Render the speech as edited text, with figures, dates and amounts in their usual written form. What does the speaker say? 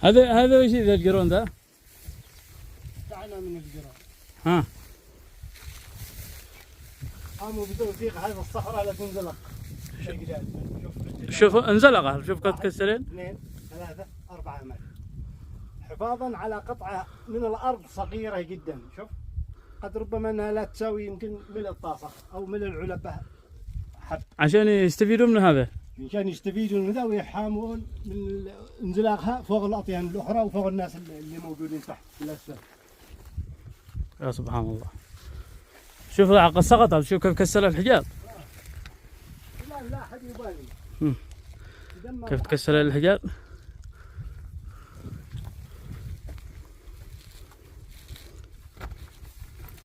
هذا وش ذا القرون ذا؟ تعنا من القرون. ها. قاموا بتوثيق هذا الصخرة لا تنزلق. شوف انزلقه، شوف قد كسرين. 2 3 4 متر. حفاظا على قطعة من الأرض صغيرة جدا. شوف قد ربما أنها لا تساوي يمكن ملء الطاسة أو ملء العلبة حب. عشان يستفيدون من هذا. عشان يستفيدون من ذا ويحامون من انزلاقها فوق الأطيان الأخرى وفوق الناس اللي موجودين تحت في الأسفل. يا سبحان الله. شوف قد سقط، شوف كيف كسر الحجاب. لا أحد يبالي. كيف تكسر الحجاب.